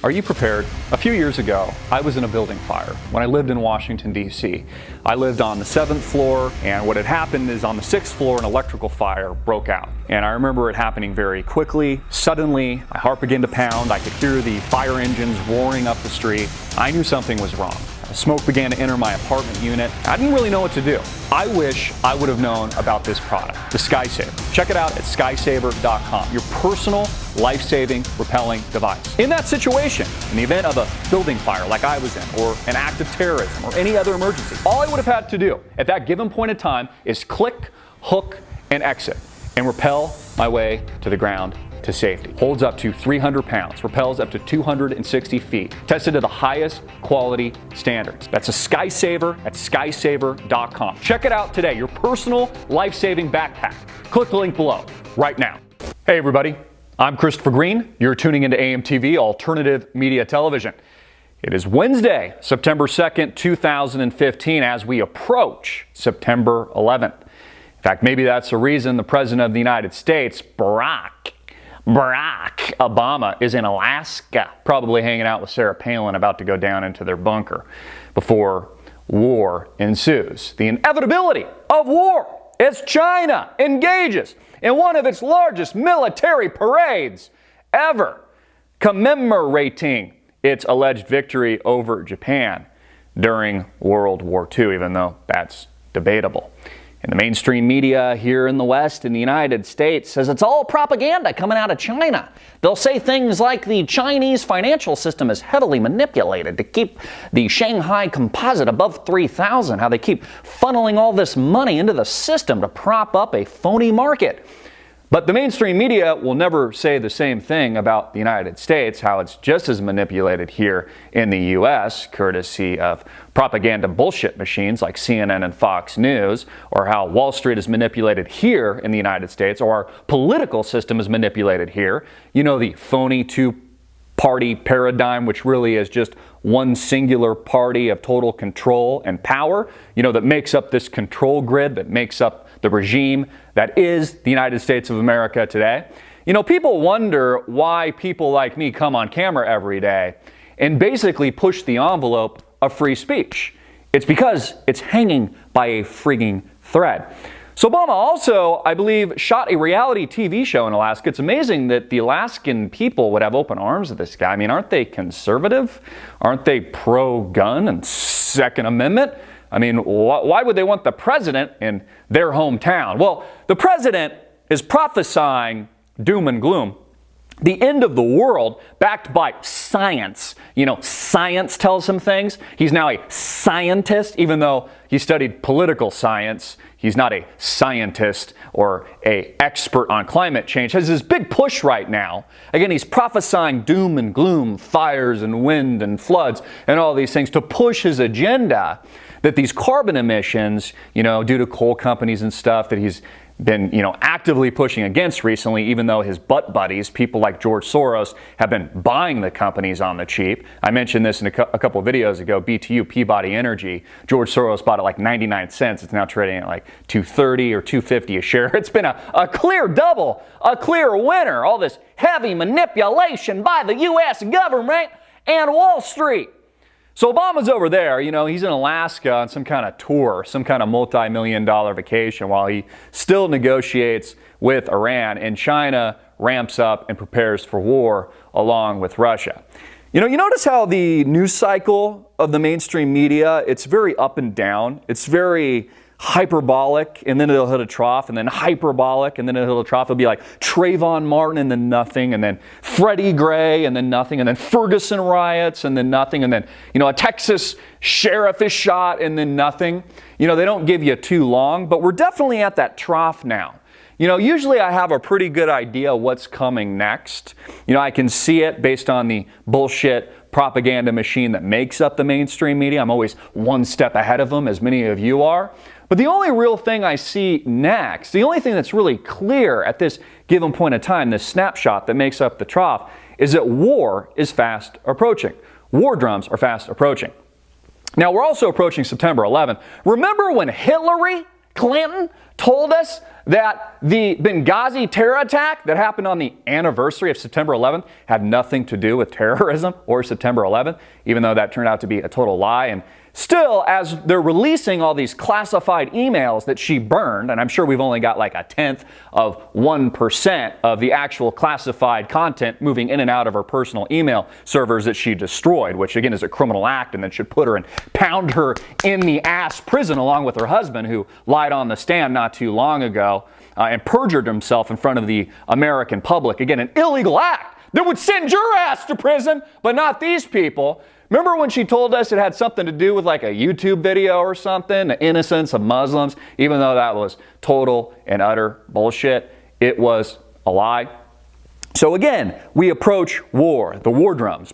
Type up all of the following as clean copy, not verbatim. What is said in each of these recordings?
Are you prepared? A few years ago, I was in a building fire when I lived in Washington, D.C. I lived on the 7th floor, and what had happened is on the 6th floor, an electrical fire broke out. And I remember it happening very quickly. Suddenly, my heart began to pound. I could hear the fire engines roaring up the street. I knew something was wrong. Smoke began to enter my apartment unit. I didn't really know what to do. I wish I would have known about this product, the SkySaver. Check it out at skysaver.com, your personal life-saving rappelling device. In that situation, in the event of a building fire like I was in, or an act of terrorism, or any other emergency, all I would have had to do at that given point in time is click, hook, and exit, and rappel my way to the ground to safety. Holds up to 300 pounds, rappels up to 260 feet, tested to the highest quality standards. That's a SkySaver at skysaver.com. Check it out today, your personal life-saving backpack. Click the link below right now. Hey everybody, I'm Christopher Green. You're tuning into AMTV, Alternative Media Television. It is Wednesday, September 2nd, 2015, as we approach September 11th. In fact, maybe that's the reason the President of the United States, Barack Obama, is in Alaska, probably hanging out with Sarah Palin, about to go down into their bunker before war ensues. The inevitability of war as China engages in one of its largest military parades ever, commemorating its alleged victory over Japan during World War II, even though that's debatable. And the mainstream media here in the West, in the United States, says it's all propaganda coming out of China. They'll say things like the Chinese financial system is heavily manipulated to keep the Shanghai Composite above 3,000, how they keep funneling all this money into the system to prop up a phony market. But the mainstream media will never say the same thing about the United States, how it's just as manipulated here in the U.S., courtesy of propaganda bullshit machines like CNN and Fox News, or how Wall Street is manipulated here in the United States, or our political system is manipulated here. You know, the phony two-party paradigm, which really is just one singular party of total control and power, you know, that makes up this control grid, that makes up the regime that is the United States of America today. You know, people wonder why people like me come on camera every day and basically push the envelope of free speech. It's because it's hanging by a frigging thread. So Obama also, I believe, shot a reality TV show in Alaska. It's amazing that the Alaskan people would have open arms to this guy. I mean, aren't they conservative? Aren't they pro-gun and Second Amendment? I mean, why would they want the president in their hometown? Well, the president is prophesying doom and gloom, the end of the world, backed by science. You know, science tells him things. He's now a scientist, even though he studied political science. He's not a scientist or an expert on climate change. Has this big push right now. Again, he's prophesying doom and gloom, fires and wind and floods and all these things to push his agenda that these carbon emissions, you know, due to coal companies and stuff that he's been, you know, actively pushing against recently, even though his butt buddies, people like George Soros, have been buying the companies on the cheap. I mentioned this in a couple of videos ago, BTU, Peabody Energy. George Soros bought it like 99 cents. It's now trading at like $2.30 or $2.50 a share. It's been a clear double, a clear winner. All this heavy manipulation by the U.S. government and Wall Street. So Obama's over there, you know, he's in Alaska on some kind of tour, some kind of multi-million-dollar vacation while he still negotiates with Iran, and China ramps up and prepares for war along with Russia. You know, you notice how the news cycle of the mainstream media, it's very up and down. It's very hyperbolic, and then it'll hit a trough, and then hyperbolic, and then it'll hit a trough. It'll be like Trayvon Martin, and then nothing, and then Freddie Gray, and then nothing, and then Ferguson riots, and then nothing, and then, you know, a Texas sheriff is shot, and then nothing. You know, they don't give you too long, but we're definitely at that trough now. You know, usually I have a pretty good idea what's coming next. You know, I can see it based on the bullshit propaganda machine that makes up the mainstream media. I'm always one step ahead of them, as many of you are. But the only real thing I see next, the only thing that's really clear at this given point in time, this snapshot that makes up the trough, is that war is fast approaching. War drums are fast approaching. Now, we're also approaching September 11th. Remember when Hillary Clinton told us that the Benghazi terror attack that happened on the anniversary of September 11th had nothing to do with terrorism or September 11th, even though that turned out to be a total lie. And still, as they're releasing all these classified emails that she burned, and I'm sure we've only got like 0.1% of the actual classified content moving in and out of her personal email servers that she destroyed, which again is a criminal act and then should put her and pound her in the ass prison along with her husband, who lied on the stand not too long ago and perjured himself in front of the American public. Again, an illegal act that would send your ass to prison, but not these people. Remember when she told us it had something to do with like a YouTube video or something, the innocence of Muslims, even though that was total and utter bullshit? It was a lie. So again, we approach war, the war drums,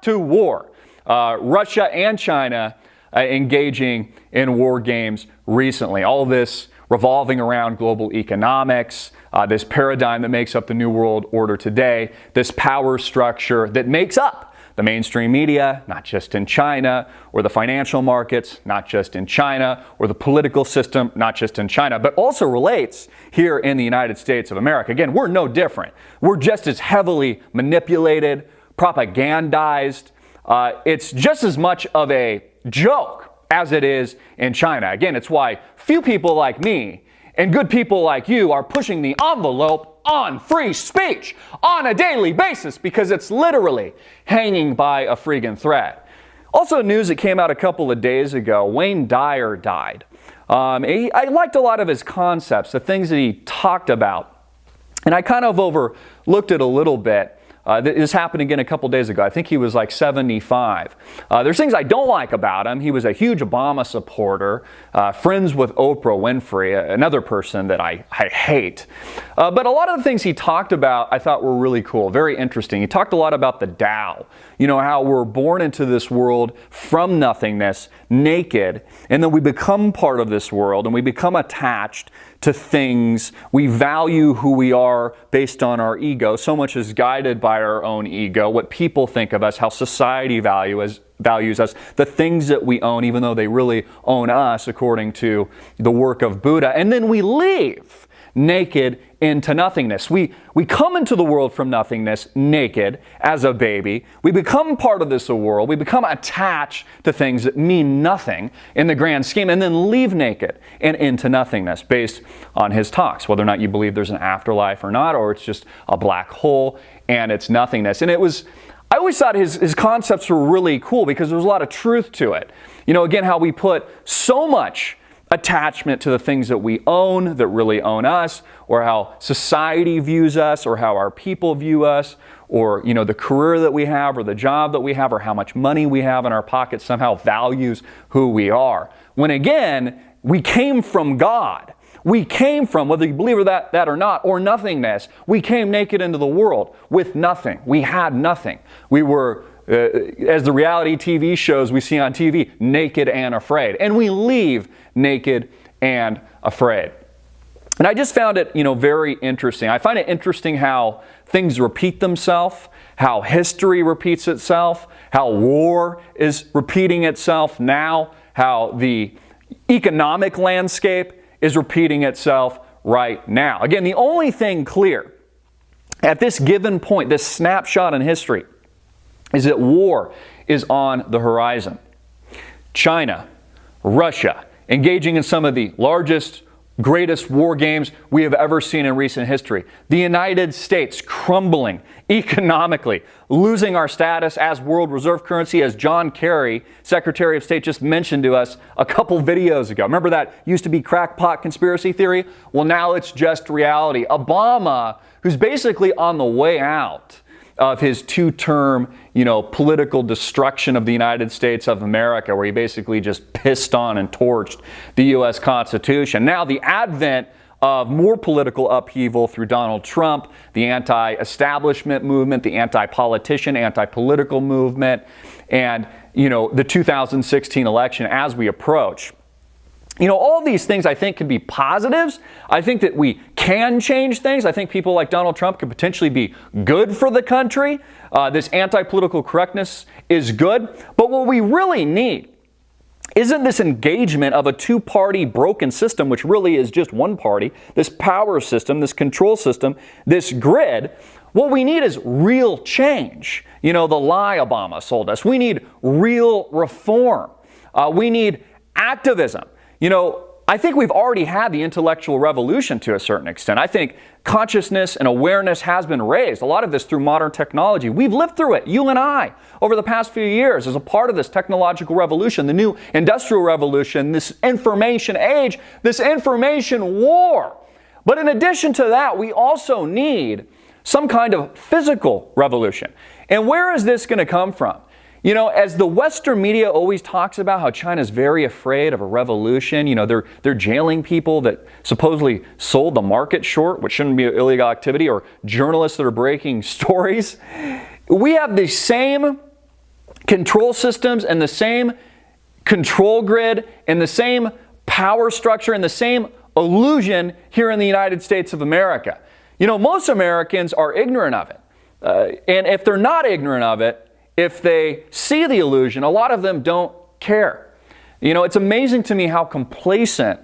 to war. Russia and China engaging in war games recently. All this revolving around global economics, this paradigm that makes up the New World Order today, this power structure that makes up the mainstream media, not just in China, or the financial markets, not just in China, or the political system, not just in China, but also relates here in the United States of America. Again, we're no different. We're just as heavily manipulated, propagandized. It's just as much of a joke as it is in China. Again, it's why few people like me and good people like you are pushing the envelope on free speech on a daily basis, because it's literally hanging by a friggin' thread. Also, news that came out a couple of days ago, Wayne Dyer died. I liked a lot of his concepts, the things that he talked about, and I kind of overlooked it a little bit. This happened again a couple days ago. I think he was like 75. There's things I don't like about him. He was a huge Obama supporter, friends with Oprah Winfrey, another person that I hate. But a lot of the things he talked about I thought were really cool, very interesting. He talked a lot about the Tao, you know, how we're born into this world from nothingness, naked, and then we become part of this world and we become attached to things. We value who we are based on our ego. So much is guided by our own ego, what people think of us, how society values us, the things that we own, even though they really own us, according to the work of Buddha. And then we leave naked into nothingness. We come into the world from nothingness naked as a baby. We become part of this world. We become attached to things that mean nothing in the grand scheme, and then leave naked and into nothingness based on his talks, whether or not you believe there's an afterlife or not, or it's just a black hole and it's nothingness. And I always thought his concepts were really cool because there was a lot of truth to it. You know, again, how we put so much attachment to the things that we own, that really own us, or how society views us, or how our people view us, or, you know, the career that we have, or the job that we have, or how much money we have in our pockets somehow values who we are. When again, we came from God. We came from, whether you believe that or not, or nothingness. We came naked into the world with nothing. We had nothing. We were, as the reality TV shows we see on TV, naked and afraid. And we leave naked and afraid. And I just found it, you know, very interesting. I find it interesting how things repeat themselves, how history repeats itself, how war is repeating itself now, how the economic landscape is repeating itself right now. Again, the only thing clear at this given point, this snapshot in history, is that war is on the horizon. China, Russia, engaging in some of the largest, greatest war games we have ever seen in recent history. The United States crumbling economically, losing our status as world reserve currency, as John Kerry, Secretary of State, just mentioned to us a couple videos ago. Remember that used to be crackpot conspiracy theory? Well, now it's just reality. Obama, who's basically on the way out of his two-term, you know, political destruction of the United States of America, where he basically just pissed on and torched the U.S. Constitution. Now the advent of more political upheaval through Donald Trump, the anti-establishment movement, the anti-politician, anti-political movement, and, you know, the 2016 election as we approach. All these things I think can be positives. I think that we can change things. I think people like Donald Trump could potentially be good for the country. This anti-political correctness is good. But what we really need isn't this engagement of a two-party broken system, which really is just one party, this power system, this control system, this grid. What we need is real change. The lie Obama sold us. We need real reform. We need activism. I think we've already had the intellectual revolution to a certain extent. I think consciousness and awareness has been raised. A lot of this through modern technology. We've lived through it, you and I, over the past few years as a part of this technological revolution, the new industrial revolution, this information age, this information war. But in addition to that, we also need some kind of physical revolution. And where is this going to come from? As the Western media always talks about how China's very afraid of a revolution, they're jailing people that supposedly sold the market short, which shouldn't be illegal activity, or journalists that are breaking stories. We have the same control systems and the same control grid and the same power structure and the same illusion here in the United States of America. Most Americans are ignorant of it. And if they're not ignorant of it, if they see the illusion, a lot of them don't care. It's amazing to me how complacent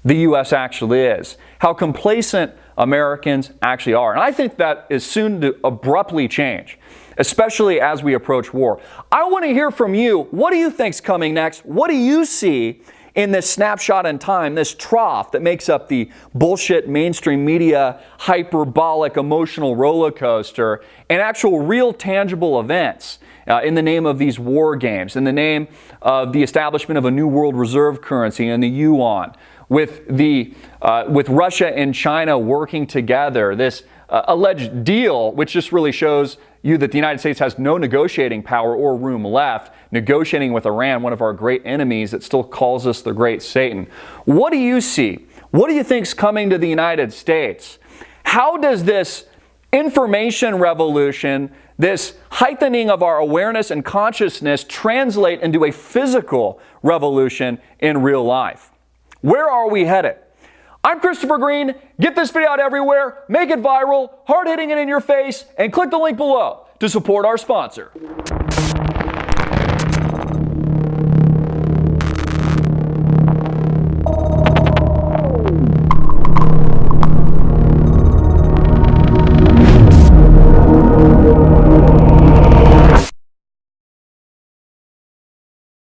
the U.S. actually is, how complacent Americans actually are. And I think that is soon to abruptly change, especially as we approach war. I want to hear from you. What do you think's coming next? What do you see in this snapshot in time, this trough that makes up the bullshit mainstream media, hyperbolic, emotional roller coaster, and actual real tangible events in the name of these war games, in the name of the establishment of a new world reserve currency and the yuan, with Russia and China working together, this alleged deal, which just really shows you that the United States has no negotiating power or room left, negotiating with Iran, one of our great enemies that still calls us the great Satan. What do you see? What do you think's coming to the United States? How does this information revolution, this heightening of our awareness and consciousness translate into a physical revolution in real life? Where are we headed? I'm Christopher Green. Get this video out everywhere, make it viral, hard hitting it in your face, and click the link below to support our sponsor.